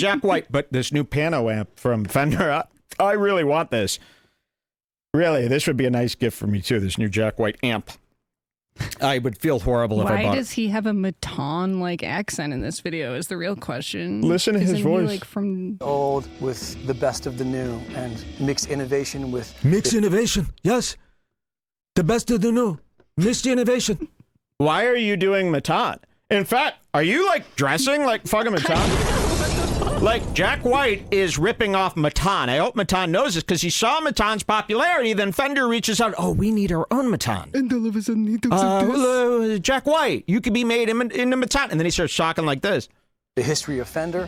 Jack White, but this new Pano amp from Fender, I really want this. Really, this would be a nice gift for me, too, this new Jack White amp. I would feel horrible if I bought it. Why does he have a Matan-like accent in this video is the real question. Listen to his voice. Like from old with the best of the new and mix innovation with... Mix innovation, yes. The best of the new. Mix innovation. Why are you doing Matan? In fact, are you, like, dressing like fucking Matan? Like, Jack White is ripping off Matan. I hope Matan knows this, because he saw Matan's popularity, then Fender reaches out, oh, we need our own Matan. And all of a sudden he does Jack White, you could be made into Matan. And then he starts talking like this. The history of Fender,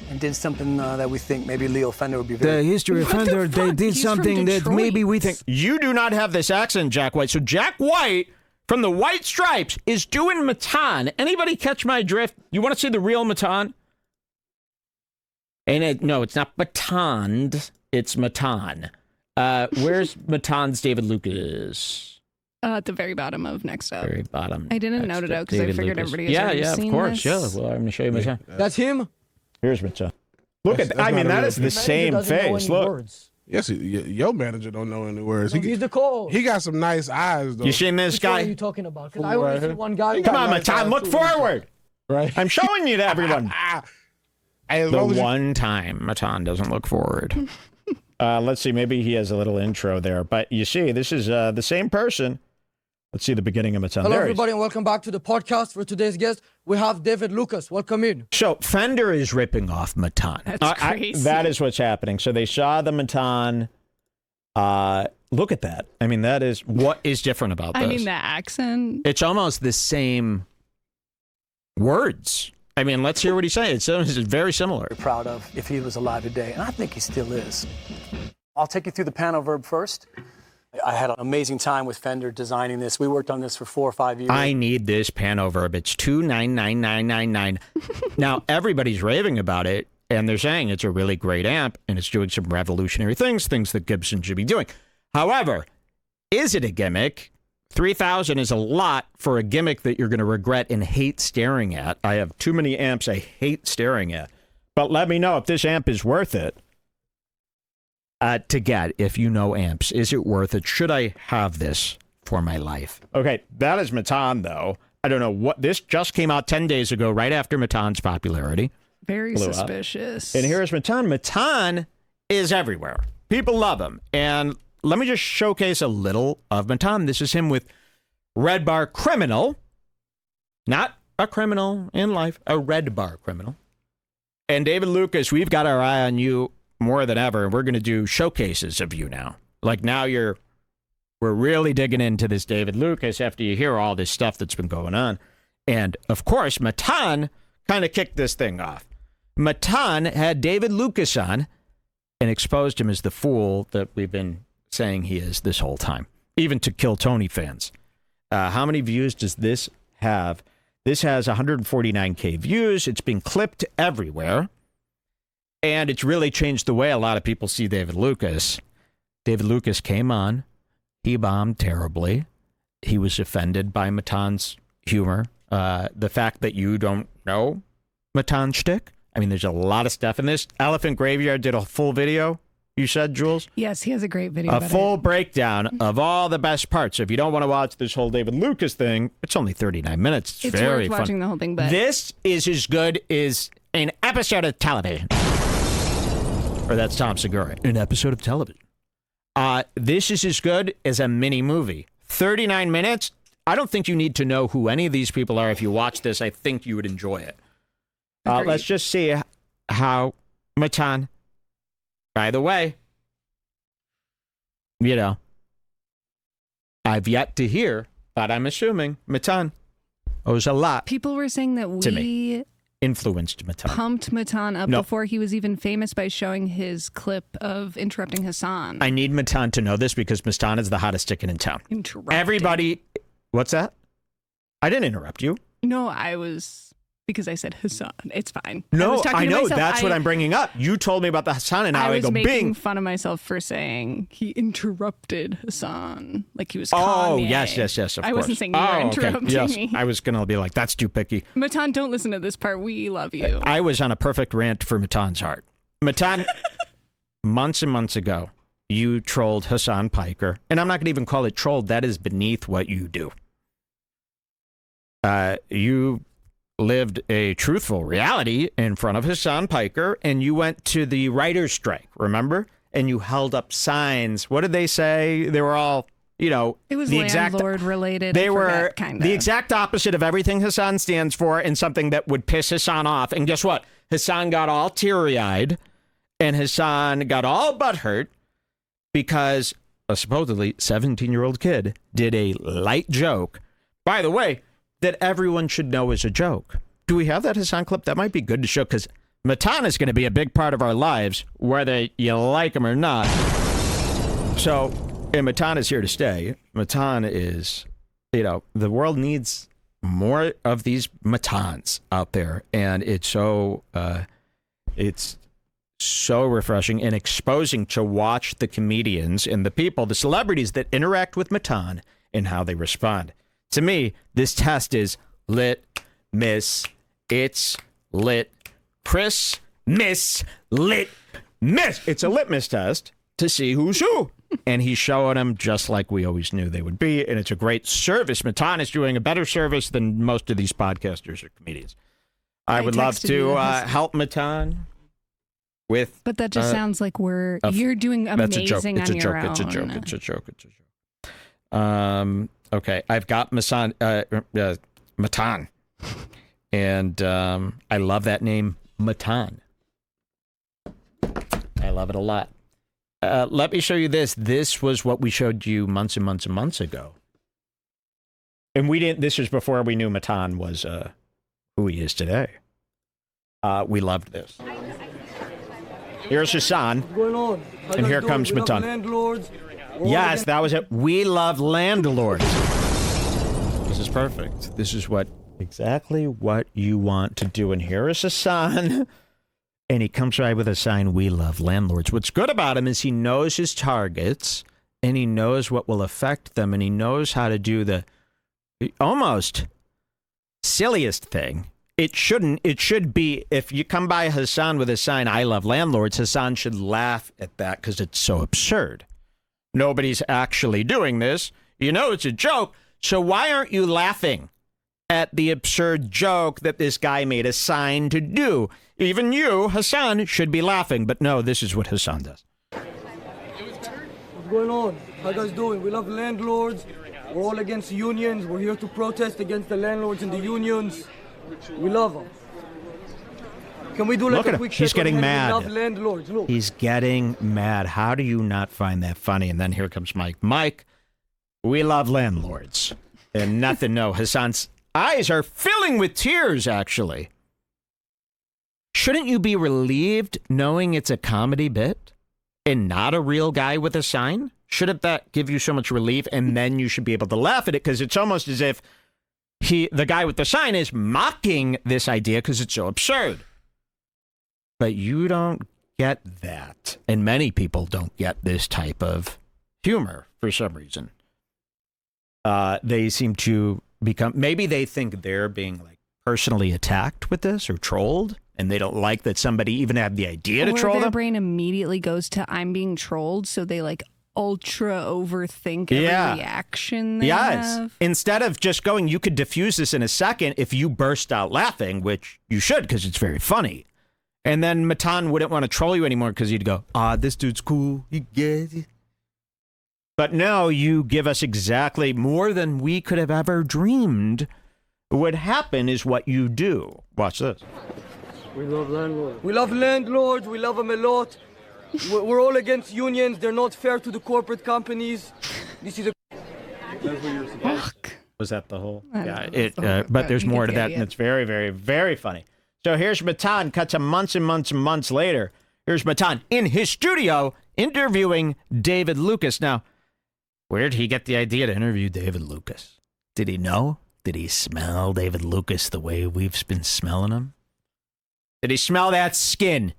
and did something that we think maybe Leo Fender would be very... The history of Fender, they did something that maybe we think... You do not have this accent, Jack White. So Jack White, from the White Stripes, is doing Matan. Anybody catch my drift? You want to see the real Matan? And no, it's not Batoned, it's Matan. Where's Matan's David Lucas? At the very bottom of next up. Very bottom. I didn't note it out because I figured Lucas. everybody has already seen of course. this. Yeah, well, I'm going to show you Matan. That's him? Here's Matan. Look at that. I mean, that is the same face. Look. Words. Yes, your manager don't know any words. He's the code. He got some nice eyes, though. You seen this Which guy? one are you talking about? Because I only see one guy. Come on, Matan, look forward. Right. I'm showing you to everyone. Hey, The one time Matan doesn't look forward. Let's see, maybe he has a little intro there. But you see, this is the same person. Let's see the beginning of Matan. Hello, everybody, and welcome back to the podcast. For today's guest, we have David Lucas. Welcome in. So Fender is ripping off Matan. That's crazy. That is what's happening. So they saw the Matan. Look at that. I mean, that is what is different about this. I mean, the accent. It's almost the same words. I mean, let's hear what he's saying. It's very similar. Proud of if he was alive today, and I think he still is. I'll take you through the Pano verb first. I had an amazing time with Fender designing this. We worked on this for 4 or 5 years. I need this Pano verb. It's 299999. Now, everybody's raving about it, and they're saying it's a really great amp, and it's doing some revolutionary things that Gibson should be doing. However, is it a gimmick? 3,000 is a lot for a gimmick that you're going to regret and hate staring at. I have too many amps I hate staring at. But let me know if this amp is worth it to get, if you know amps. Is it worth it? Should I have this for my life? Okay, that is Matan, though. I don't know what... This just came out 10 days ago, right after Matan's popularity. Very suspicious. And here's Matan. Matan is everywhere. People love him. And let me just showcase a little of Matan. This is him with Redbar Criminal. Not a criminal in life, a Redbar criminal. And David Lucas, we've got our eye on you more than ever, and we're going to do showcases of you now. Like now we're really digging into this David Lucas after you hear all this stuff that's been going on. And, of course, Matan kind of kicked this thing off. Matan had David Lucas on and exposed him as the fool that we've been saying he is this whole time, even to Kill Tony fans. How many views does this have? This has 149K views. It's been clipped everywhere. And it's really changed the way a lot of people see David Lucas. David Lucas came on. He bombed terribly. He was offended by Matan's humor. The fact that you don't know Matan shtick. I mean, there's a lot of stuff in this. Elephant Graveyard did a full video, you said, Jules? Yes, he has a great video. A full breakdown of all the best parts. So if you don't want to watch this whole David Lucas thing, it's only 39 minutes. It's very worth watching the whole thing. But this is as good as an episode of television. Or that's Tom Segura. An episode of television. This is as good as a mini movie. 39 minutes. I don't think you need to know who any of these people are. If you watch this, I think you would enjoy it. Let's just see how Matan, by the way, you know, I've yet to hear, but I'm assuming Matan owes a lot. People were saying that we influenced Matan. Pumped Matan up before he was even famous by showing his clip of interrupting Hassan. I need Matan to know this because Matan is the hottest ticket in town. Interrupting. Everybody, what's that? I didn't interrupt you. No, I was because I said Hassan. It's fine. No, talking I to know. myself. That's what I'm bringing up. You told me about the Hassan, and now I I was go, making bing. fun of myself for saying he interrupted Hassan, like he was Oh, Kanye. yes, of I course. wasn't saying you were interrupting yes. me. I was going to be like, that's too picky. Matan, don't listen to this part. We love you. I was on a perfect rant for Matan's heart. Matan, months and months ago, you trolled Hassan Piker, and I'm not going to even call it trolled. That is beneath what you do. You lived a truthful reality in front of Hassan Piker, and you went to the writer's strike, remember? And you held up signs. What did they say? They were all, It was the landlord related. They were kinda. the exact opposite of everything Hassan stands for, and something that would piss Hassan off. And guess what? Hassan got all teary-eyed, and Hassan got all butthurt because a supposedly 17-year-old kid did a light joke. By the way, that everyone should know is a joke. Do we have that Hassan clip? That might be good to show, because Matan is going to be a big part of our lives, whether you like him or not. So, and Matan is here to stay. Matan is, the world needs more of these Matans out there, and it's so refreshing and exposing to watch the comedians and the people, the celebrities that interact with Matan and how they respond. To me, this test is lit, miss, it's lit, Chris, miss, lit, miss. It's a litmus test to see who's who. And he's showing them just like we always knew they would be. And it's a great service. Matan is doing a better service than most of these podcasters or comedians. I would love to help Matan with... But that just sounds like you're doing amazing on your own. It's a joke. Okay, I've got Matan, and I love that name, Matan. I love it a lot. Let me show you this. This was what we showed you months and months and months ago. And we didn't, this was before we knew Matan was who he is today. We loved this. Here's Hassan. What's going on? And here comes Matan. Landlords. Yes, that was it. We love landlords. This is perfect. This is exactly what you want to do. And here is Hassan. And he comes right with a sign, we love landlords. What's good about him is he knows his targets, and he knows what will affect them, and he knows how to do the almost silliest thing. It should be, if you come by Hassan with a sign, I love landlords, Hassan should laugh at that because it's so absurd. Nobody's actually doing this. It's a joke. So why aren't you laughing at the absurd joke that this guy made a sign to do? Even you, Hassan, should be laughing. But no, this is what Hassan does. What's going on? How you guys doing? We love landlords. We're all against unions. We're here to protest against the landlords and the unions. We love them. Can we do like a quick He's getting mad. We love landlords. Look. He's getting mad. How do you not find that funny? And then here comes Mike. Mike, we love landlords. And nothing, no. Hassan's eyes are filling with tears, actually. Shouldn't you be relieved knowing it's a comedy bit and not a real guy with a sign? Shouldn't that give you so much relief? And then you should be able to laugh at it, because it's almost as if the guy with the sign is mocking this idea because it's so absurd. But you don't get that. And many people don't get this type of humor for some reason. They seem to become, maybe they think they're being personally attacked with this or trolled, and they don't like that somebody even had the idea to troll their them. brain immediately goes to I'm being trolled, so they ultra overthink every reaction they have. Instead of just going, you could diffuse this in a second if you burst out laughing, which you should because it's very funny. And then Matan wouldn't want to troll you anymore because he'd go, this dude's cool. You get it. But no, you give us exactly more than we could have ever dreamed would happen is what you do. Watch this. We love landlords. We love landlords. We love them a lot. We're all against unions. They're not fair to the corporate companies. This is Was that the whole? Yeah. But there's more to that, and it's very, very, very funny. So here's Matan, cut to months and months and months later. Here's Matan in his studio interviewing David Lucas. Now, where did he get the idea to interview David Lucas? Did he know Did he smell David Lucas the way we've been smelling him? Did he smell that skin?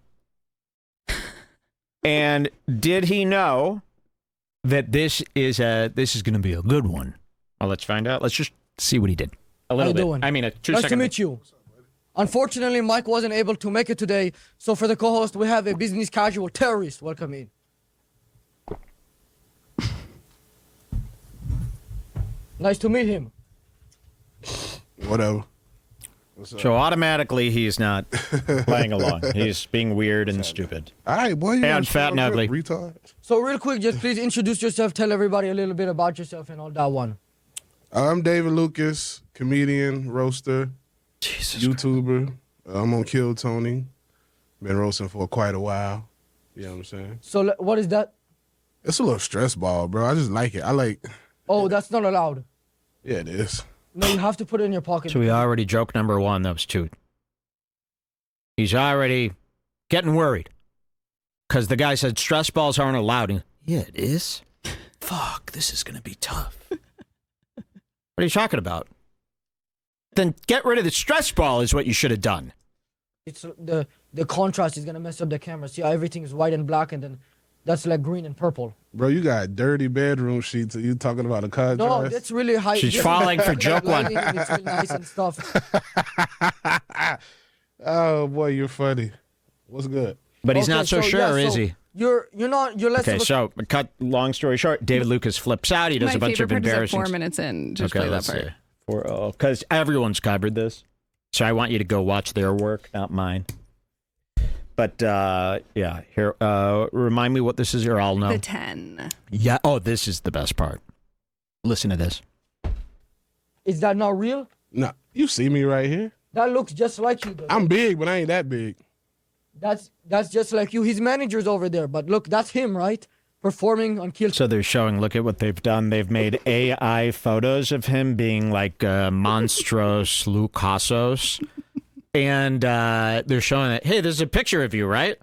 And did he know that this is going to be a good one? Well, let's find out. Let's just see what he did. A little bit. Doing? I mean, a 2 nice second. to meet you. Unfortunately, Mike wasn't able to make it today, so for the co-host, we have a business casual terrorist. Welcome in. Nice to meet him. Whatever. So automatically, he's not playing along. He's being weird and stupid. All right, boy. You And fat and ugly. Retard. So real quick, just please introduce yourself. Tell everybody a little bit about yourself and all that one. I'm David Lucas, comedian, roaster, Jesus. YouTuber. I'm on Kill Tony. Been roasting for quite a while. You know what I'm saying? So what is that? It's a little stress ball, bro. I just like it. I like. Oh, that's not allowed. Yeah, it is. No, you have to put it in your pocket. So we already joke number one. That was 2. He's already getting worried because the guy said stress balls aren't allowed. Yeah, it is. Fuck, this is going to be tough. What are you talking about? Then get rid of the stress ball is what you should have done. It's the contrast is gonna mess up the camera. See how everything is white and black, and then that's like green and purple. Bro, you got dirty bedroom sheets. Are you talking about a contrast? No, that's really high. She's falling for joke one. And it's really nice and stuff. Oh boy, you're funny. What's good? But he's Okay, not so so, sure, yeah, is so he? You're less. Okay, of a, so cut long story short, David Lucas flips out. He does My a bunch favorite of part is at embarrassing 4 minutes in. Just okay, play that let's part. see. Because everyone's covered this. So I want you to go watch their work, not mine. But, yeah, here, remind me what this is, or I'll know. The 10. Yeah, oh, this is the best part. Listen to this. is that not real? Nah, you see me right here. That looks just like you. Though. I'm big, but I ain't that big. That's just like you. His manager's over there, but look, that's him, right? Performing on Kill. So they're showing, look at what they've done. They've made AI photos of him being like monstrous Lucasos. And they're showing that, hey, there's a picture of you, right?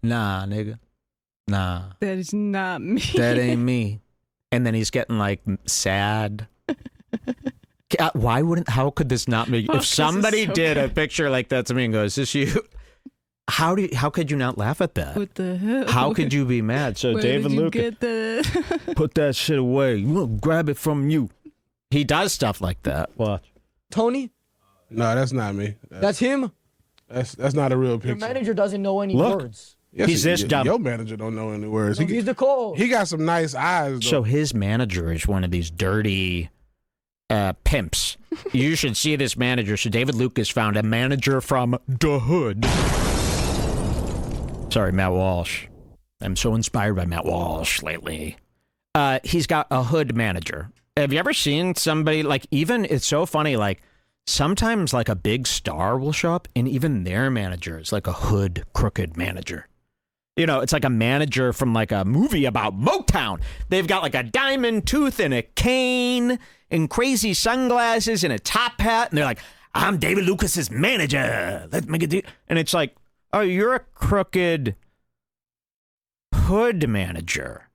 Nah, nigga. Nah. That is not me. That ain't me. And then he's getting like sad. How could this not be? If somebody did a picture like that to me and goes, is this you? How could you not laugh at that? What the hell? How could you be mad? So Where David did you Lucas, get the... put that shit away. You will grab it from you. He does stuff like that. Watch. Tony, No, that's not me. that's him. That's not a real Your picture. manager doesn't know any Look. words. Yes, He's this dumb. Your manager don't know any words. No, he's the co. He got some nice eyes, though. So his manager is one of these dirty pimps. You should see this manager. So David Lucas found a manager from the hood. Sorry, Matt Walsh. I'm so inspired by Matt Walsh lately. He's got a hood manager. Have you ever seen somebody, like, even, it's so funny, like, sometimes, like, a big star will show up, and even their manager is like a hood, crooked manager. You know, it's like a manager from, like, a movie about Motown. They've got, like, a diamond tooth and a cane and crazy sunglasses and a top hat, and they're like, I'm David Lucas's manager. Let's make a deal. And it's like, oh, you're a crooked hood manager.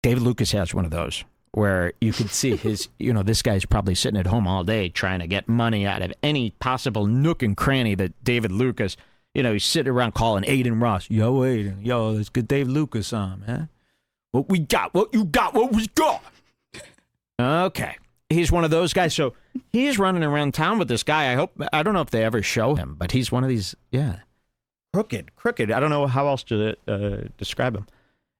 David Lucas has one of those where you could see his, you know, this guy's probably sitting at home all day trying to get money out of any possible nook and cranny that David Lucas, you know, he's sitting around calling Aiden Ross. Yo, Aiden, yo, let's get Dave Lucas on, man. What we got, what you got, what we got. Okay. He's one of those guys. So he's running around town with this guy. I don't know if they ever show him, but he's one of these, yeah. Crooked. I don't know how else to describe him.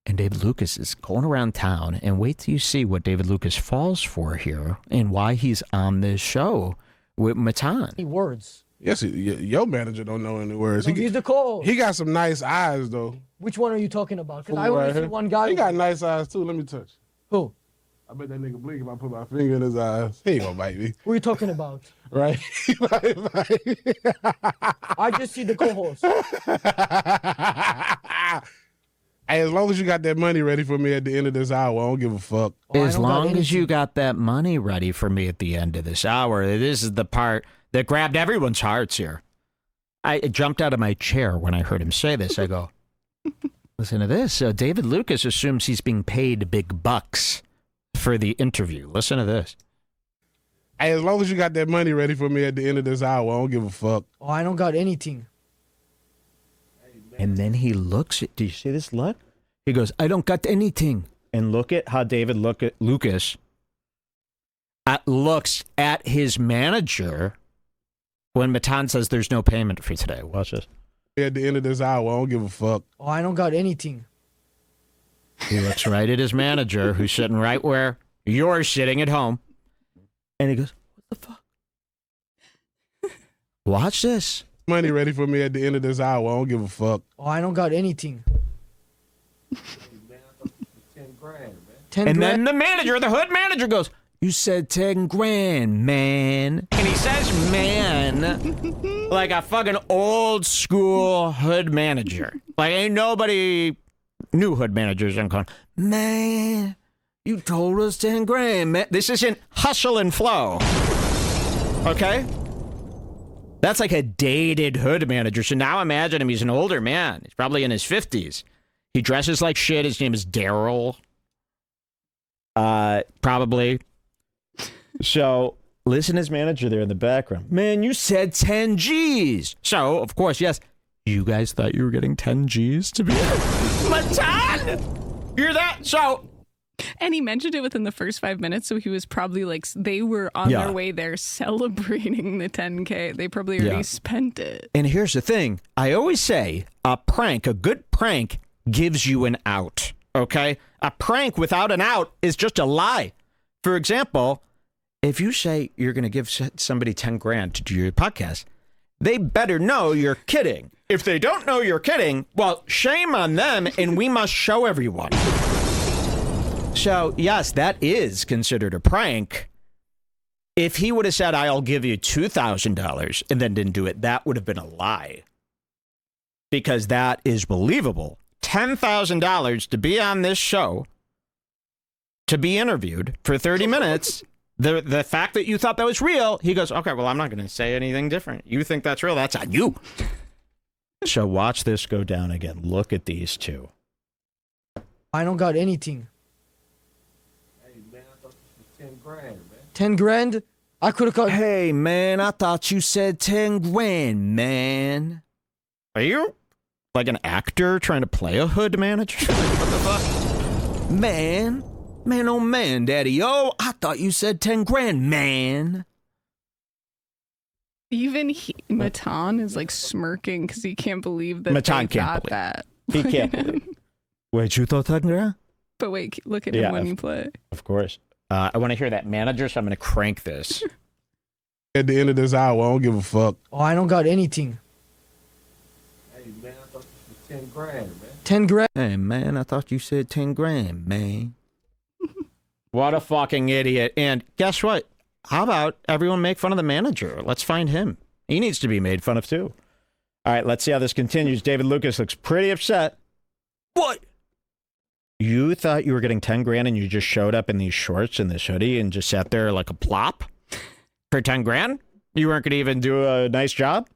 And David Lucas is going around town, and wait till you see what David Lucas falls for here and why he's on this show with Matan. Any words. Yes, your manager don't know any words. No, he's the co. He got some nice eyes, though. Which one are you talking about? Because Fool I only right see here. one guy. He got nice eyes, too. Let me touch. Who? I bet that nigga blink if I put my finger in his eyes. He ain't gonna bite me. Who are you talking about? Right? I just see the co-host. Hey, as long as you got that money ready for me at the end of this hour, I don't give a fuck. Oh, I As don't got long as anything. you got that money ready for me at the end of this hour, this is the part that grabbed everyone's hearts here. I jumped out of my chair when I heard him say this. I go, listen to this. David Lucas assumes he's being paid big bucks for the interview. Listen to this. Hey, as long as you got that money ready for me at the end of this hour, I don't give a fuck. Oh, I don't got anything. And then he looks at, do you see this look? He goes, I don't got anything. And look at how David Lucas looks at his manager when Matan says there's no payment for today. Watch this. At the end of this hour, I don't give a fuck. Oh, I don't got anything. He looks right at his manager, who's sitting right where you're sitting at home. And he goes, what the fuck? Watch this. Money ready for me at the end of this hour, I don't give a fuck. Oh, I don't got anything. 10 And grand. then the manager, the hood manager goes, you said 10 grand, man. And he says man like a fucking old school hood manager. Like ain't nobody new hood managers and going, man, you told us 10 grand, man. This isn't hustle and flow. Okay? That's like a dated hood manager. So now imagine him, he's an older man. He's probably in his 50s. He dresses like shit. His name is Daryl. Probably. So listen to his manager there in the background. Man, you said 10 G's. So, of course, yes, you guys thought you were getting 10 G's to be Matan? Hear that? So. And he mentioned it within the first 5 minutes, so he was probably like, they were on their way there celebrating the 10K. They probably already spent it. And here's the thing. I always say a good prank gives you an out, okay? A prank without an out is just a lie. For example, if you say you're going to give somebody 10 grand to do your podcast, they better know you're kidding. If they don't know you're kidding, well, shame on them, and we must show everyone. So, yes, that is considered a prank. If he would have said, I'll give you $2,000 and then didn't do it, that would have been a lie. Because that is believable. $10,000 to be on this show, to be interviewed for 30 minutes. The fact that you thought that was real, he goes, okay, well, I'm not going to say anything different. You think that's real, that's on you. So watch this go down again. Look at these two. I don't got anything. Hey, man, I thought this was 10 grand, man. 10 grand? I could have got... Hey, man, I thought you said 10 grand, man. Are you like an actor trying to play a hood manager? What the fuck? Man, oh man, daddy, oh, I thought you said 10 grand, man. Even Matan is like smirking because he can't believe that Matan they can't got believe. that. He can't believe. Wait, you thought 10 grand? But wait, look at him when you play. Of course. I want to hear that manager, so I'm going to crank this. At the end of this hour, I don't give a fuck. Oh, I don't got anything. Hey, man, I thought this was 10 grand, man. 10 grand? Hey, man, I thought you said 10 grand, man. What a fucking idiot. And guess what? How about everyone make fun of the manager? Let's find him. He needs to be made fun of, too. All right, let's see how this continues. David Lucas looks pretty upset. What? You thought you were getting 10 grand and you just showed up in these shorts and this hoodie and just sat there like a plop for 10 grand? You weren't going to even do a nice job?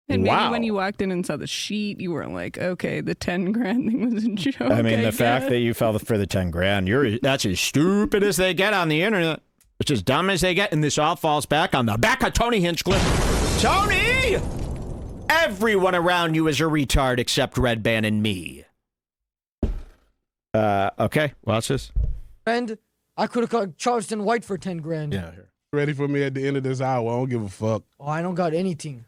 And wow. maybe when you walked in and saw the sheet, you weren't like, okay, the 10 grand thing was a joke. I mean, the fact that you fell for the 10 grand, that's as stupid as they get on the internet. It's as dumb as they get, and this all falls back on the back of Tony Hinchcliffe. Tony! Everyone around you is a retard except Redbah and me. Okay, watch this. And I could have got charged in white for 10 grand. Yeah, here. Ready for me at the end of this hour, I don't give a fuck. Oh, I don't got anything.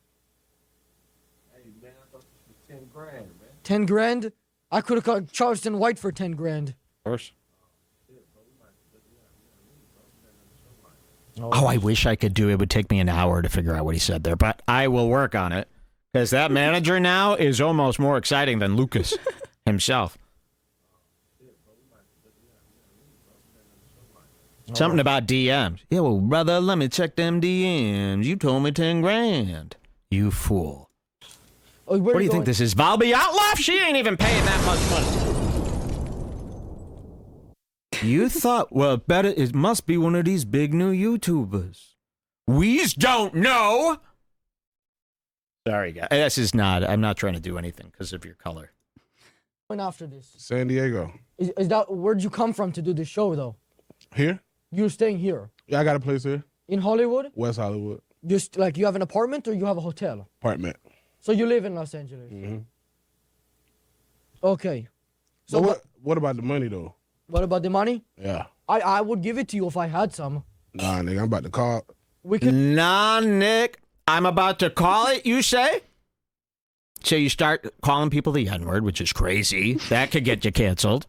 Hey, man, I thought this was 10 grand, man. 10 grand? I could have got charged in white for 10 grand. Of course. Oh, I wish I could do it. It would take me an hour to figure out what he said there, but I will work on it. Because that manager now is almost more exciting than Lucas himself. Something about DMs. Yeah, well, brother, let me check them DMs. You told me 10 grand. You fool. Oh, What do you think this is, Valby Outlaw? She ain't even paying that much money. You thought, well, better it must be one of these big new YouTubers. We's don't know. Sorry, guys. This is not, I'm not trying to do anything because of your color. Going after this? San Diego. Is that where'd you come from to do this show though? Here? You're staying here. Yeah, I got a place here. In Hollywood? West Hollywood. Just like you have an apartment or you have a hotel? Apartment. So you live in Los Angeles? Mm-hmm. Okay. So what about the money, though? What about the money? Yeah. I would give it to you if I had some. Nah, nigga, I'm about to call. Nah, Nick, I'm about to call it, you say? So you start calling people the N-word, which is crazy. That could get you canceled.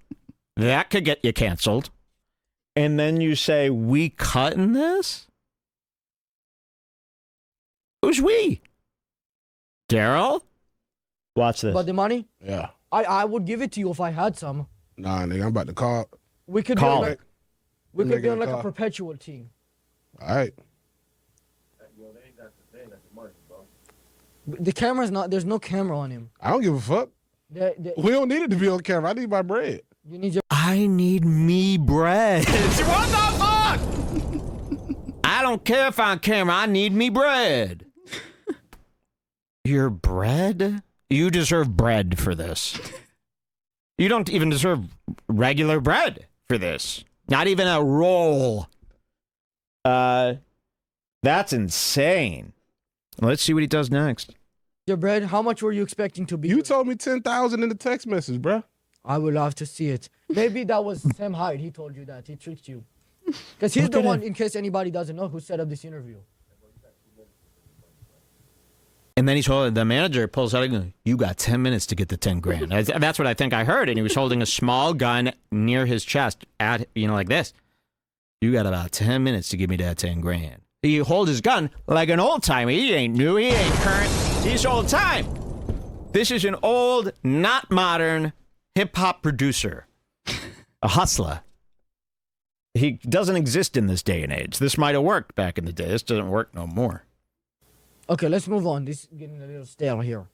That could get you canceled. And then you say, we cutting this? Who's we? Daryl? Watch this. But the money? Yeah. I would give it to you if I had some. Nah, nigga, I'm about to call. We could Call be it. We could be on like Call. a perpetual team. All right. The camera's not. There's no camera on him. I don't give a fuck. We don't need it to be on camera. I need my bread. You need your. I need me bread. What the fuck? I don't care if I'm on camera. I need me bread. Your bread? You deserve bread for this. You don't even deserve regular bread for this. Not even a roll. That's insane. Let's see what he does next. Your bread. How much were you expecting to be? You told me 10,000 in the text message, bro. I would love to see it. Maybe that was Sam Hyde. He told you that. He tricked you. Because he's the one, in case anybody doesn't know, who set up this interview. And then the manager pulls out, you got 10 minutes to get the 10 grand. That's what I think I heard. And he was holding a small gun near his chest like this. You got about 10 minutes to give me that 10 grand. He hold his gun like an old timer. He ain't new. He ain't current. He's old time. This is an old, not modern hip hop producer, a hustler. He doesn't exist in this day and age. This might have worked back in the day. This doesn't work no more. Okay, let's move on. This is getting a little stale here.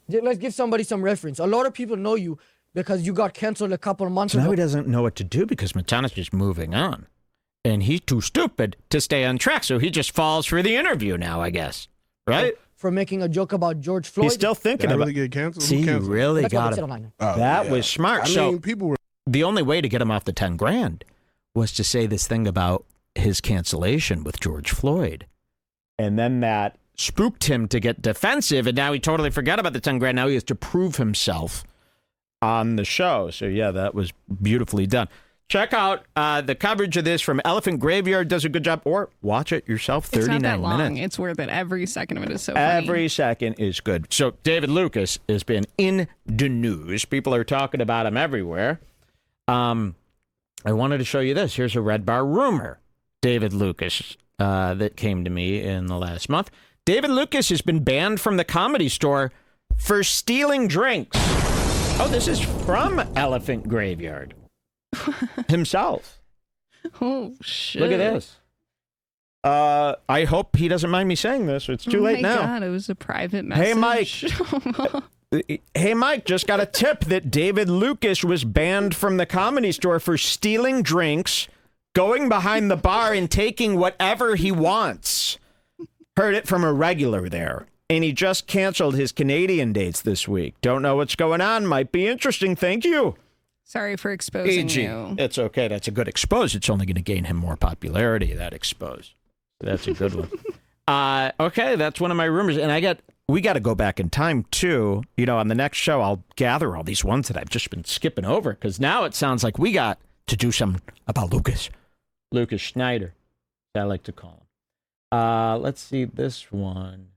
Let's give somebody some reference. A lot of people know you because you got canceled a couple of months ago. Now he doesn't know what to do because Matan is just moving on. And he's too stupid to stay on track, so he just falls for the interview now, I guess. Right? For making a joke about George Floyd. He's still thinking Did I about really get canceled? See, Who you canceled? really That's what got they said him. online. Oh, That yeah. was smart. I So mean, people were. the only way to get him off the 10 grand was to say this thing about his cancellation with George Floyd. And then that spooked him to get defensive, and now he totally forgot about the 10 grand. Now he has to prove himself on the show. So, yeah, that was beautifully done. Check out the coverage of this from Elephant Graveyard. Does a good job. Or watch it yourself. 39 it's not that long. minutes. It's worth it. Every second of it is so funny. Every second is good. So David Lucas has been in the news. People are talking about him everywhere. I wanted to show you this. Here's a Redbar rumor. David Lucas that came to me in the last month. David Lucas has been banned from the Comedy Store for stealing drinks. Oh, this is from Elephant Graveyard himself. Oh, shit. Look at this. I hope he doesn't mind me saying this. It's too late now. Oh, my God. It was a private message. Hey, Mike. Hey, Mike, just got a tip that David Lucas was banned from the Comedy Store for stealing drinks, going behind the bar, and taking whatever he wants. Heard it from a regular there. And he just canceled his Canadian dates this week. Don't know what's going on. Might be interesting. Thank you. Sorry for exposing you. It's okay. That's a good expose. It's only going to gain him more popularity, that expose. That's a good one. Okay, that's one of my rumors. And we got to go back in time, too. You know, on the next show, I'll gather all these ones that I've just been skipping over, because now it sounds like we got to do something about Lucas Schneider, as I like to call him. Let's see this one.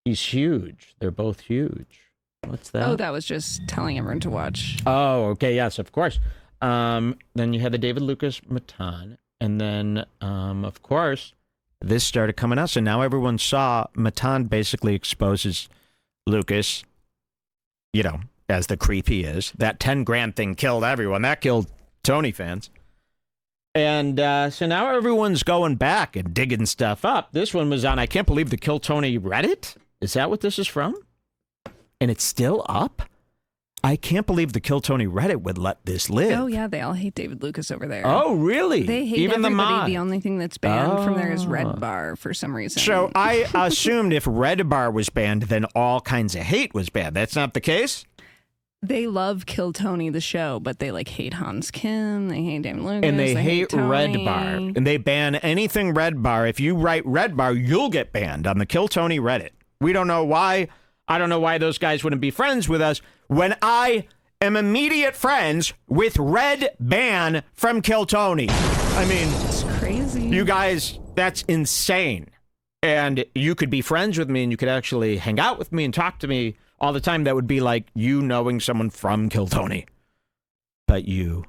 He's huge. They're both huge. What's that? Oh, that was just telling everyone to watch. Oh, okay. Yes, of course. Then you had the David Lucas Matan. And then, of course, this started coming out. So now everyone saw Matan basically exposes Lucas, you know, as the creep he is. That 10 grand thing killed everyone. That killed Tony fans. And so now everyone's going back and digging stuff up. This one was on, I can't believe, the Kill Tony Reddit. Is that what this is from? And it's still up? I can't believe the Kill Tony Reddit would let this live. Oh, yeah. They all hate David Lucas over there. Oh, really? They hate even everybody. The mod. The only thing that's banned from there is Redbar for some reason. So I assumed if Redbar was banned, then all kinds of hate was banned. That's not the case? They love Kill Tony, the show, but they like hate Hans Kim, they hate David Lucas, and they hate Tony. Redbar, and they ban anything Redbar. If you write Redbar, you'll get banned on the Kill Tony Reddit. We don't know why. I don't know why those guys wouldn't be friends with us when I am immediate friends with Red Ban from Kill Tony. I mean, it's crazy. You guys, that's insane. And you could be friends with me and you could actually hang out with me and talk to me all the time. That would be like you knowing someone from Kill Tony. But you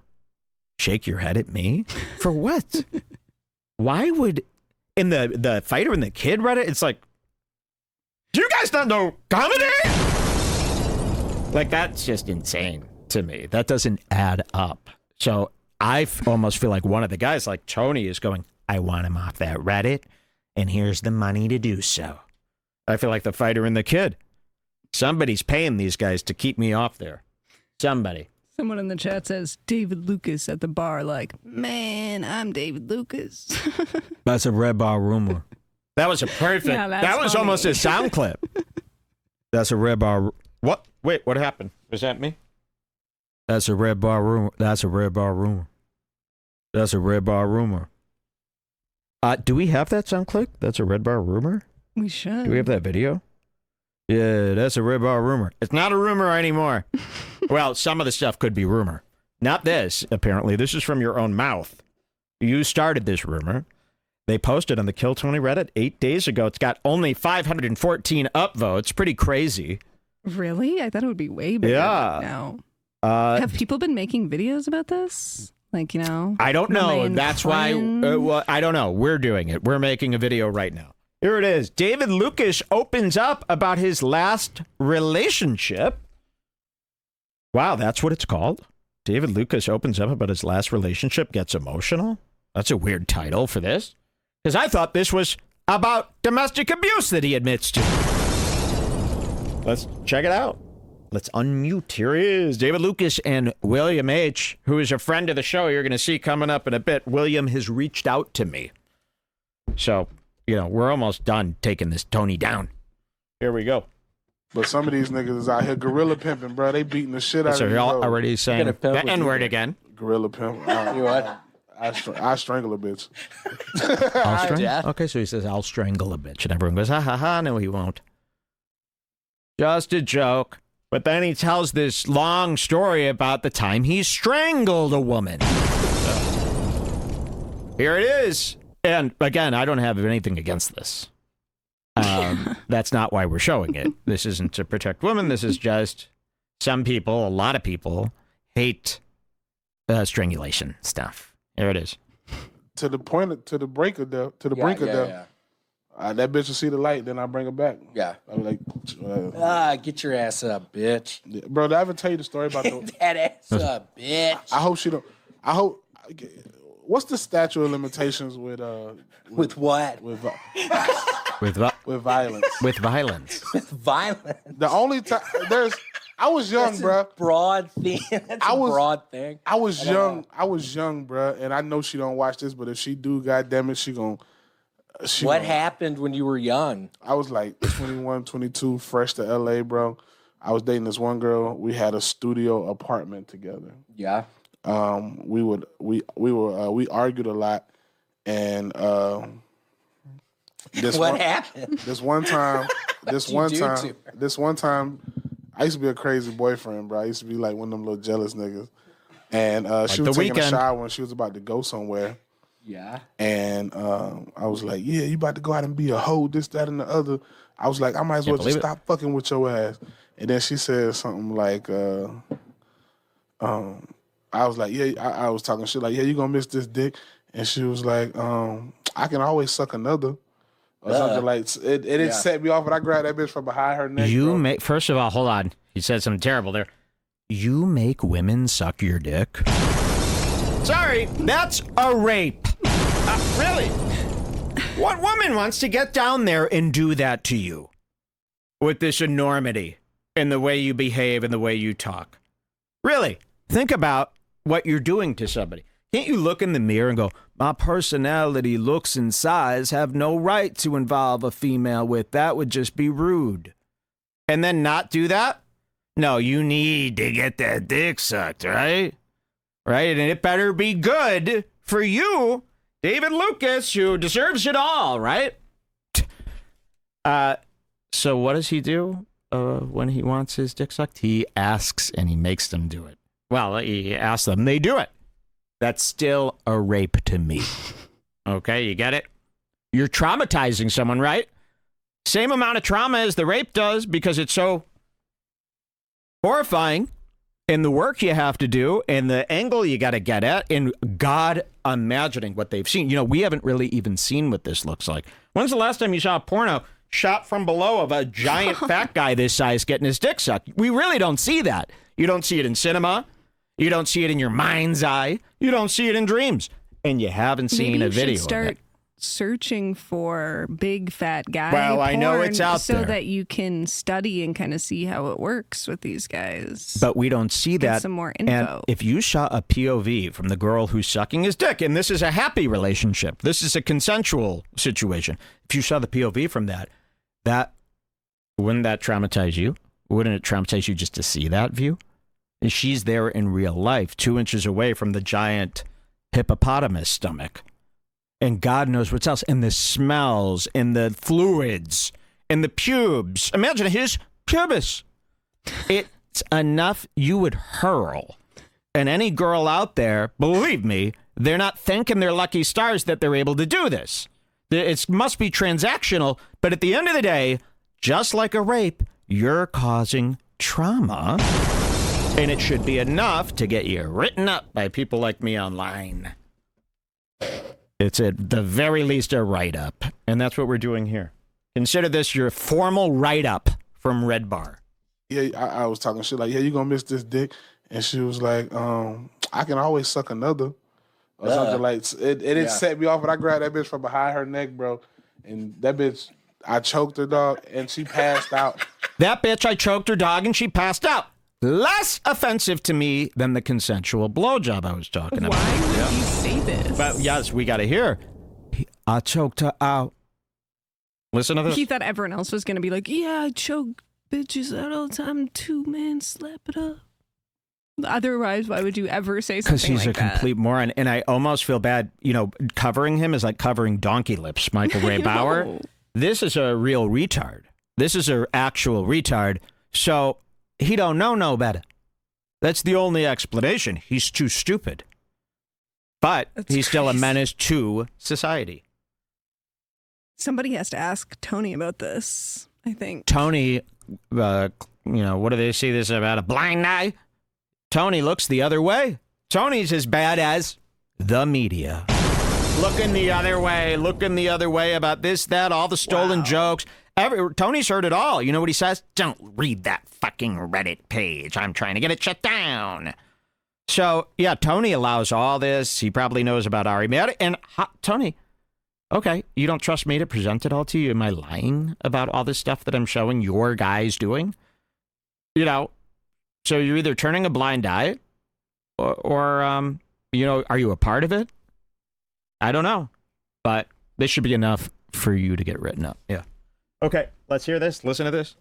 shake your head at me? For what? Why would... In the Fighter and the Kid Reddit, it's like, do you guys not know comedy? Like, that's just insane to me. That doesn't add up. So I almost feel like one of the guys, like Tony, is going, I want him off that Reddit, and here's the money to do so. I feel like the Fighter and the Kid. Somebody's paying these guys to keep me off there. Somebody. Someone in the chat says, David Lucas at the bar, like, man, I'm David Lucas. That's a Redbar rumor. That was a perfect... Yeah, that was funny. almost a sound clip. That's a Redbar... What? Wait, what happened? Was that me? That's a Redbar rumor. That's a Redbar rumor. That's a Redbar rumor. Do we have that sound clip? That's a Redbar rumor? We should. Do we have that video? Yeah, that's a Redbar rumor. It's not a rumor anymore. Well, some of the stuff could be rumor. Not this, apparently. This is from your own mouth. You started this rumor. They posted on the Kill Tony Reddit 8 days ago. It's got only 514 upvotes. Pretty crazy. Really? I thought it would be way bigger now. Have people been making videos about this? Like, you know? I don't know. That's why... well, I don't know. We're doing it. We're making a video right now. Here it is. David Lucas opens up about his last relationship. Wow, that's what it's called? David Lucas opens up about his last relationship, gets emotional? That's a weird title for this. Because I thought this was about domestic abuse that he admits to. Let's check it out. Let's unmute. Here he is, David Lucas and William H., who is a friend of the show. You're going to see coming up in a bit. William has reached out to me. So, you know, we're almost done taking this Tony down. Here we go. But some of these niggas is out here gorilla pimping, bro. They beating the shit out So of you're you. already saying the N-word again. Gorilla pimp. You what? I strangle a bitch. I'll strangle? Okay, so he says, I'll strangle a bitch. And everyone goes, ha ha ha, no he won't. Just a joke. But then he tells this long story about the time he strangled a woman. So, here it is. And again, I don't have anything against this. That's not why we're showing it. This isn't to protect women. This is just some people, a lot of people, hate strangulation stuff. Here it is. To the brink of death. That bitch will see the light, then I bring her back. Yeah. I'm like, get your ass up, bitch. yeah. Bro, did I ever tell you the story about the... That ass up, bitch. I hope she don't... What's the statute of limitations with With what? with With what? with violence? With violence. With violence. The only time I was young, That's bro. a broad thing. That's a broad thing. I was young, bro, and I know she don't watch this, but if she do, goddamn it, she gon' What happened when you were young? I was like 21, 22, fresh to LA, bro. I was dating this one girl. We had a studio apartment together. Yeah. We argued a lot, and What happened? This one time, I used to be a crazy boyfriend, bro. I used to be like one of them little jealous niggas. And she was taking a shower when she was about to go somewhere. Yeah. And I was like, yeah, you about to go out and be a hoe, this, that, and the other. I was like, I might as well just stop fucking with your ass. And then she said something like, I was like, yeah, I was talking shit like, yeah, you gonna miss this dick. And she was like, I can always suck another. Or something like it set me off, but I grabbed that bitch from behind her neck. First of all, hold on. He said something terrible there. You make women suck your dick? Sorry, that's a rape. Really? What woman wants to get down there and do that to you? With this enormity in the way you behave and the way you talk. Really? Think about what you're doing to somebody. Can't you look in the mirror and go, my personality, looks, and size have no right to involve a female with? That would just be rude. And then not do that? No, you need to get that dick sucked, right? Right? And it better be good for you, David Lucas, who deserves it all, right? So what does he do when he wants his dick sucked? He asks and he makes them do it. Well, he asks them, they do it. That's still a rape to me. Okay, you get it? You're traumatizing someone, right? Same amount of trauma as the rape does because it's so horrifying in the work you have to do and the angle you got to get at and God imagining what they've seen. You know, we haven't really even seen what this looks like. When's the last time you saw a porno shot from below of a giant fat guy this size getting his dick sucked? We really don't see that. You don't see it in cinema. You don't see it in your mind's eye. You don't see it in dreams. And you haven't seen a video of it. Searching for big fat guy porn, I know it's out so there, that you can study and kind of see how it works with these guys. But we don't see that. Get some more info. And if you saw a POV from the girl who's sucking his dick, and this is a happy relationship, this is a consensual situation. If you saw the POV from that wouldn't that traumatize you? Wouldn't it traumatize you just to see that view? And she's there in real life, 2 inches away from the giant hippopotamus stomach. And God knows what else. And the smells and the fluids and the pubes. Imagine his pubis. It's enough you would hurl. And any girl out there, believe me, they're not thanking their lucky stars that they're able to do this. It must be transactional. But at the end of the day, just like a rape, you're causing trauma. And it should be enough to get you written up by people like me online. It's at the very least a write-up. And that's what we're doing here. Consider this your formal write-up from Redbar. Yeah, I was talking shit like, yeah, you gonna miss this dick? And she was like, I can always suck another. Or something like it set me off, but I grabbed that bitch from behind her neck, bro. And that bitch, I choked her, dog, and she passed out. That bitch, I choked her, dog, and she passed out. Less offensive to me than the consensual blowjob I was talking about. Why would you say this? But yes, we got to hear. I choked her out. Listen to this. He thought everyone else was going to be like, yeah, I choke bitches out all the time too, man. Slap it up. Otherwise, why would you ever say something like that? Because he's a complete moron. And I almost feel bad, covering him is like covering donkey lips, Michael Ray Bauer. This is a real retard. This is an actual retard. So he don't know no better. That's the only explanation. He's too stupid. But he's still a menace to society. Somebody has to ask Tony about this, I think. Tony, what do they say this about? A blind eye? Tony looks the other way. Tony's as bad as the media. Looking the other way about this, that, all the stolen jokes. Tony's heard it all. You know what he says? Don't read that fucking Reddit page. I'm trying to get it shut down. So, yeah, Tony allows all this. He probably knows about Ari Mehta. And Tony, okay, you don't trust me to present it all to you? Am I lying about all this stuff that I'm showing your guys doing? So you're either turning a blind eye or are you a part of it? I don't know. But this should be enough for you to get written up. Yeah. Okay, let's hear this. Listen to this.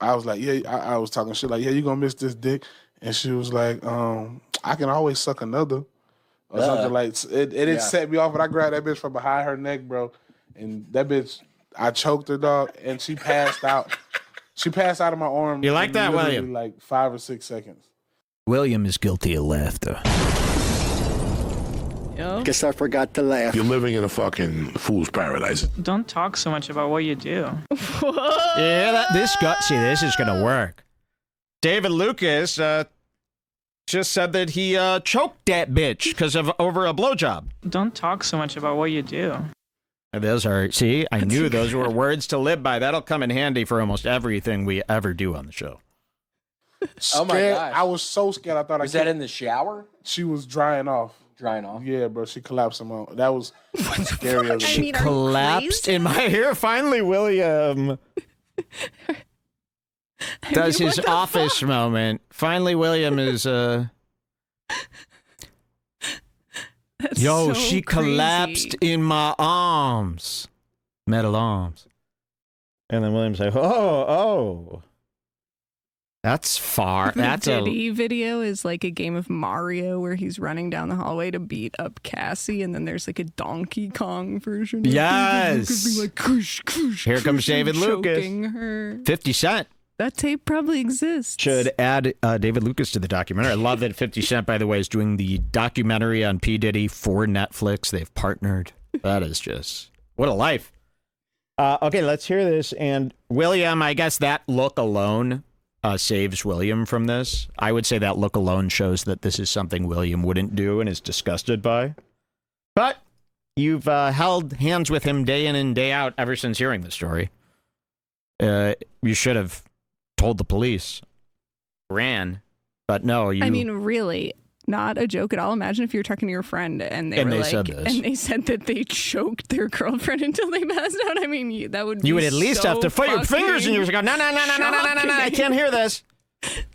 I was like, yeah, I was talking shit like, yeah, you gonna miss this dick? And she was like, I can always suck another. Or something like it set me off, but I grabbed that bitch from behind her neck, bro. And that bitch, I choked her, dog, and she passed out. She passed out of my arm. You like that, William? Like 5 or 6 seconds. William is guilty of laughter. Guess I forgot to laugh. You're living in a fucking fool's paradise. Don't talk so much about what you do. Yeah, this is going to work. David Lucas just said that he choked that bitch because of over a blowjob. Don't talk so much about what you do. Those are, I knew those were words to live by. That'll come in handy for almost everything we ever do on the show. Oh my gosh. I was so scared. I thought was that in the shower? She was drying off. Yeah, bro. She collapsed in my. That was scary. She collapsed in my hair. Finally, William does his office moment. Finally, William is. She collapsed in my arms, metal arms, and then William's like, oh. That's far. That's the Diddy video is like a game of Mario where he's running down the hallway to beat up Cassie, and then there's like a Donkey Kong version. Yes. Like, kush, kush, Here comes David Lucas. Her. 50 Cent. That tape probably exists. Should add David Lucas to the documentary. I love that 50 Cent, by the way, is doing the documentary on P. Diddy for Netflix. They've partnered. That is just, what a life. Okay, let's hear this. And William, I guess that look alone saves William from this. I would say that look alone shows that this is something William wouldn't do and is disgusted by. But you've held hands with him day in and day out ever since hearing the story. You should have told the police, ran, but no, you... I mean, really, not a joke at all. Imagine if you were talking to your friend and they said that they choked their girlfriend until they passed out. I mean, that would be You would at least have to put your fingers in yours and go, no, I can't hear this.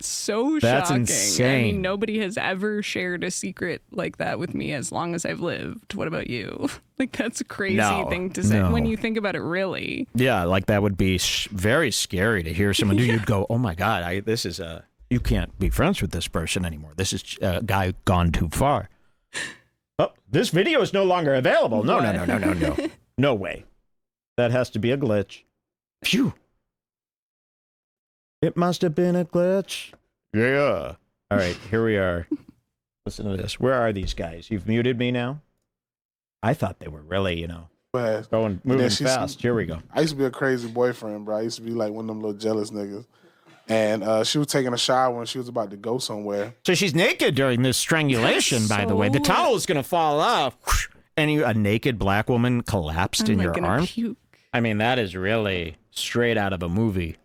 So That's shocking. insane. I mean, nobody has ever shared a secret like that with me as long as I've lived. What about you? Like, that's a crazy thing to say when you think about it, really. Yeah, like that would be very scary to hear someone do. You'd go, oh my God, this is you can't be friends with this person anymore. This is a guy gone too far. Oh, this video is no longer available. No. No way. That has to be a glitch. Phew. It must have been a glitch. Yeah. All right, here we are. Listen to this. Where are these guys? You've muted me now? I thought they were really, moving fast. Here we go. I used to be a crazy boyfriend, bro. I used to be like one of them little jealous niggas. And she was taking a shower when she was about to go somewhere. So she's naked during this strangulation, by the way. The towel is going to fall off. And a naked black woman collapsed in your arms. Puke. I mean, that is really straight out of a movie.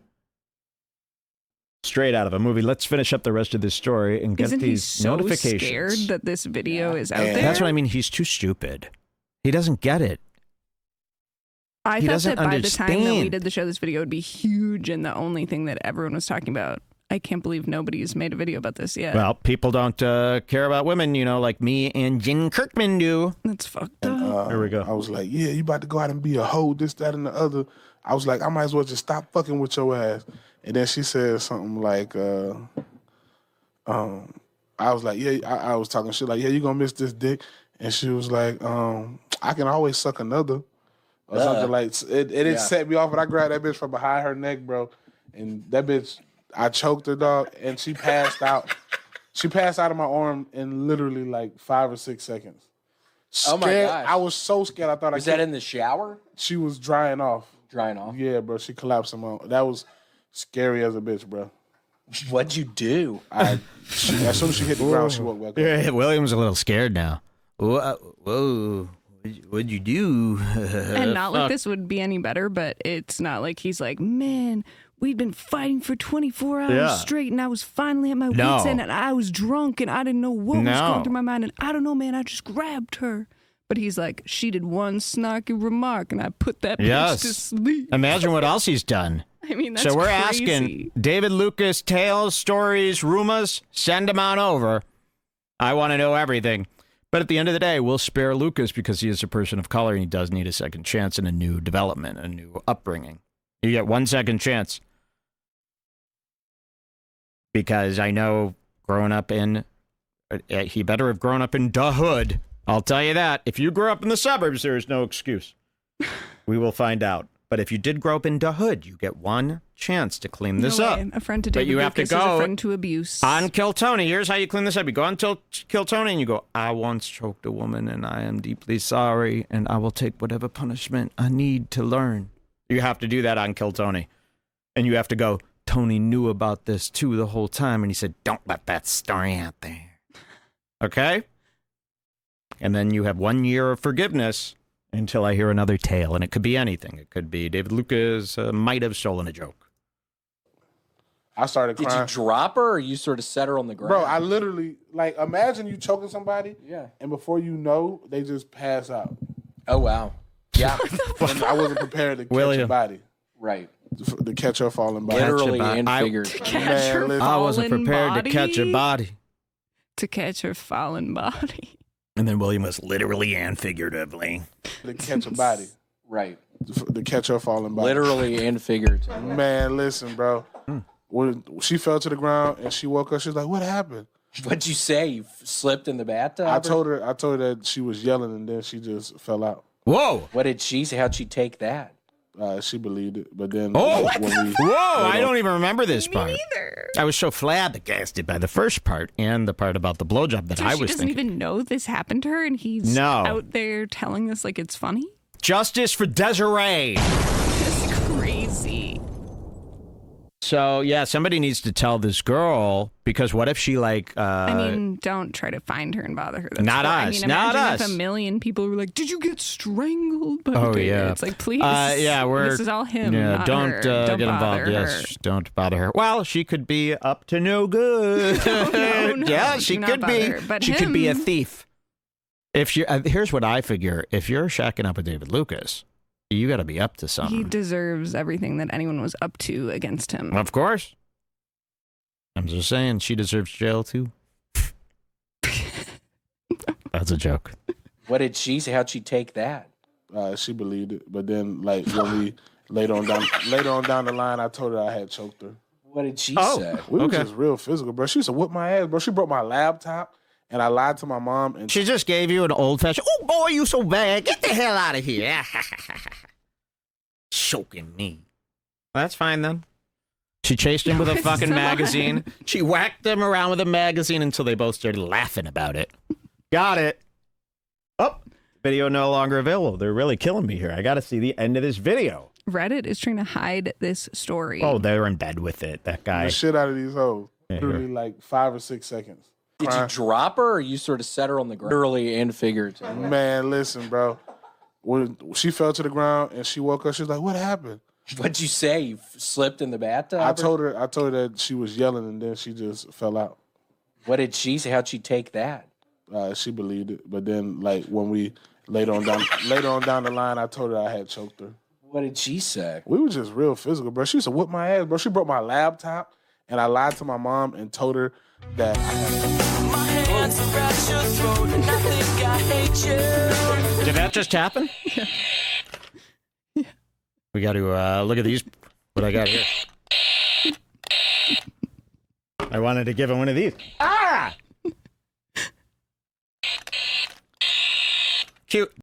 Straight out of a movie. Let's finish up the rest of this story and get these notifications. Isn't he so scared that this video is out there? That's what I mean. He's too stupid. He doesn't get it. I thought that by the time that we did the show, this video would be huge and the only thing that everyone was talking about. I can't believe nobody's made a video about this yet. Well, people don't care about women, like me and Jen Kirkman do. That's fucked up. Here we go. I was like, yeah, you about to go out and be a hoe, this, that, and the other. I was like, I might as well just stop fucking with your ass. And then she said something like, I was like, yeah, I was talking shit like, yeah, you gonna miss this dick. And she was like, I can always suck another. Or something like, it set me off, but I grabbed that bitch from behind her neck, bro. And that bitch, I choked her, dog, and she passed out. She passed out of my arm in literally like 5 or 6 seconds. Scared. Oh my gosh. I was so scared. I thought was that in the shower? She was drying off. Drying off? Yeah, bro. She collapsed in my arm. That was scary as a bitch, bro. What'd you do? As soon as she hit the ground, she woke back up. Yeah, William's a little scared now. Whoa. What'd you do? And not like this would be any better, but it's not like he's like, man, we'd been fighting for 24 hours straight, and I was finally at my wits' end, and I was drunk, and I didn't know what was going through my mind, and I don't know, man, I just grabbed her. But he's like, she did one snarky remark, and I put that bitch to sleep. Imagine what else he's done. I mean, that's So we're crazy. asking David Lucas tales, stories, rumors, send them on over. I want to know everything. But at the end of the day, we'll spare Lucas because he is a person of color and he does need a second chance and a new development, a new upbringing. You get 1 second chance. Because I know he better have grown up in the hood. I'll tell you that. If you grew up in the suburbs, there is no excuse. We will find out. But if you did grow up in the hood, you get 1 chance to clean this up. A friend to David Lucas is a friend to abuse. On Kill Tony. Here's how you clean this up. You go on Kill Tony and you go, I once choked a woman and I am deeply sorry and I will take whatever punishment I need to learn. You have to do that on Kill Tony. And you have to go, Tony knew about this too the whole time and he said, don't let that story out there. Okay? And then you have 1 year of forgiveness until I hear another tale. And it could be anything. It could be David Lucas might have stolen a joke. I started crying. Did you drop her or you sort of set her on the ground? Bro, I literally, imagine you choking somebody. Yeah. And before you know, they just pass out. Oh, wow. Yeah. And I wasn't prepared to catch a body. Right. To catch her falling body. Literally and figuratively. I wasn't prepared to catch a body. To catch her fallen body. And then William was literally and figuratively. To catch a body. Right. To catch her falling body. Literally and figuratively. Man, listen, bro. when she fell to the ground and she woke up, she was like, "What happened?" What'd you say? You slipped in the bathtub? I told her that she was yelling and then she just fell out. Whoa! What did she say? How'd she take that? She believed it, but then whoa! I don't even remember this part. Me neither. I was so flabbergasted by the first part and the part about the blowjob that I was thinking. She doesn't even know this happened to her, and he's out there telling us like it's funny. Justice for Desiree. That's crazy. So, yeah, somebody needs to tell this girl, because what if she, I mean, don't try to find her and bother her. That's not cool. us. I mean, not imagine us. if a million people were like, "Did you get strangled by Oh, David?" yeah. It's like, please. This is all him. Yeah, not don't her. get involved. Bother Yes, don't bother her. Well, she could be up to no good. no, Yeah, she could be. Her. But she could be a thief. If you here's what I figure: if you're shacking up with David Lucas, you got to be up to something. He deserves everything that anyone was up to against him. Of course. I'm just saying, she deserves jail too. That's a joke. What did she say? How'd she take that? She believed it, but then when we later on down the line, I told her I had choked her. What did she say? We were just real physical, bro. She used to whip my ass, bro. She broke my laptop, and I lied to my mom. And she just gave you an old-fashioned, "Oh, boy, you so bad. Get the hell out of here." Choking me. That's fine, then. She chased him with a fucking magazine. She whacked him around with a magazine until they both started laughing about it. Got it. Oh, video no longer available. They're really killing me here. I got to see the end of this video. Reddit is trying to hide this story. Oh, they're in bed with it, that guy. The shit out of these hoes. Yeah, literally like 5 or 6 seconds. Did you drop her or you sort of set her on the ground? Literally and figuratively. Man, listen, bro. When she fell to the ground and she woke up, she was like, "What happened?" What'd you say? You slipped in the bathtub? I told her that she was yelling and then she just fell out. What did she say? How'd she take that? She believed it, but then when we later on down the line, I told her I had choked her. What did she say? We were just real physical, bro. She used to whip my ass, bro. She broke my laptop, and I lied to my mom and told her that I had. My hands around your throat, and I think I hate you. Did that just happen? Yeah. We got to look at these. What I got here. I wanted to give him one of these. Ah! Cute.